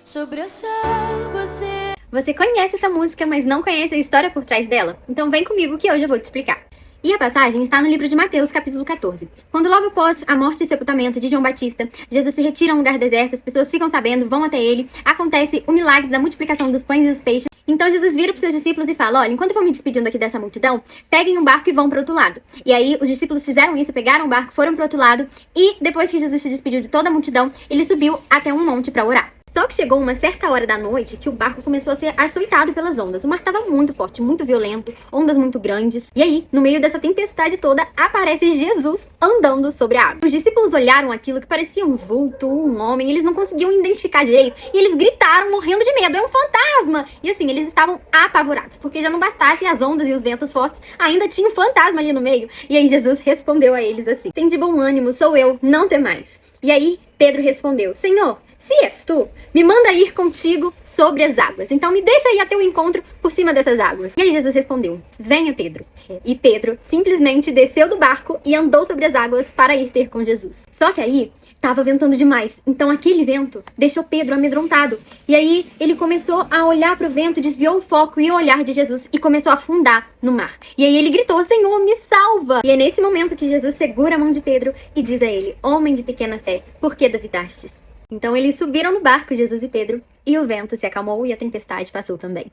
sobre as águas. Você conhece essa música, mas não conhece a história por trás dela? Então vem comigo que hoje eu vou te explicar. E a passagem está no livro de Mateus, capítulo 14. Quando logo após a morte e sepultamento de João Batista, Jesus se retira a um lugar deserto, as pessoas ficam sabendo, vão até ele, acontece o milagre da multiplicação dos pães e dos peixes. Então Jesus vira para os seus discípulos e fala: olha, enquanto eu vou me despedindo aqui dessa multidão, peguem um barco e vão para o outro lado. E aí os discípulos fizeram isso, pegaram o barco, foram para o outro lado, e depois que Jesus se despediu de toda a multidão, ele subiu até um monte para orar. Só que chegou uma certa hora da noite que o barco começou a ser açoitado pelas ondas. O mar estava muito forte, muito violento, ondas muito grandes. E aí, no meio dessa tempestade toda, aparece Jesus andando sobre a água. Os discípulos olharam aquilo que parecia um vulto, um homem, eles não conseguiam identificar direito. E eles gritaram, morrendo de medo: é um fantasma! E assim, eles estavam apavorados, porque já não bastasse as ondas e os ventos fortes, ainda tinha um fantasma ali no meio. E aí Jesus respondeu a eles assim: tem de bom ânimo, sou eu, não temais. E aí Pedro respondeu: Senhor, se és tu, me manda ir contigo sobre as águas. Então me deixa ir até o encontro por cima dessas águas. E aí Jesus respondeu: venha, Pedro. E Pedro simplesmente desceu do barco e andou sobre as águas para ir ter com Jesus. Só que aí estava ventando demais. Então aquele vento deixou Pedro amedrontado. E aí ele começou a olhar para o vento, desviou o foco e o olhar de Jesus e começou a afundar no mar. E aí ele gritou: Senhor, me salva! E é nesse momento que Jesus segura a mão de Pedro e diz a ele: homem de pequena fé, por que duvidastes? Então eles subiram no barco, Jesus e Pedro, e o vento se acalmou e a tempestade passou também.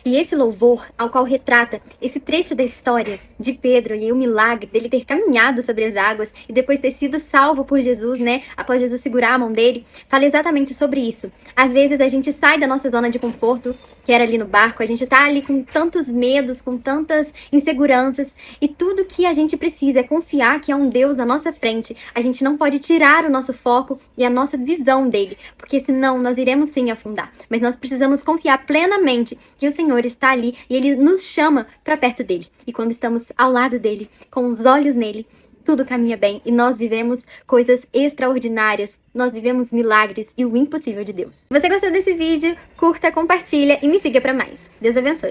E esse louvor, ao qual retrata esse trecho da história de Pedro e o milagre dele ter caminhado sobre as águas e depois ter sido salvo por Jesus, né? Após Jesus segurar a mão dele, fala exatamente sobre isso. Às vezes a gente sai da nossa zona de conforto, que era ali no barco, a gente tá ali com tantos medos, com tantas inseguranças, e tudo que a gente precisa é confiar que há um Deus à nossa frente. A gente não pode tirar o nosso foco e a nossa visão dele, porque senão nós iremos sim afundar. Mas nós precisamos confiar plenamente que o Senhor está ali e Ele nos chama para perto dele. E quando estamos ao lado dele, com os olhos nele, tudo caminha bem e nós vivemos coisas extraordinárias. Nós vivemos milagres e o impossível de Deus. Se você gostou desse vídeo, curta, compartilha e me siga para mais. Deus abençoe.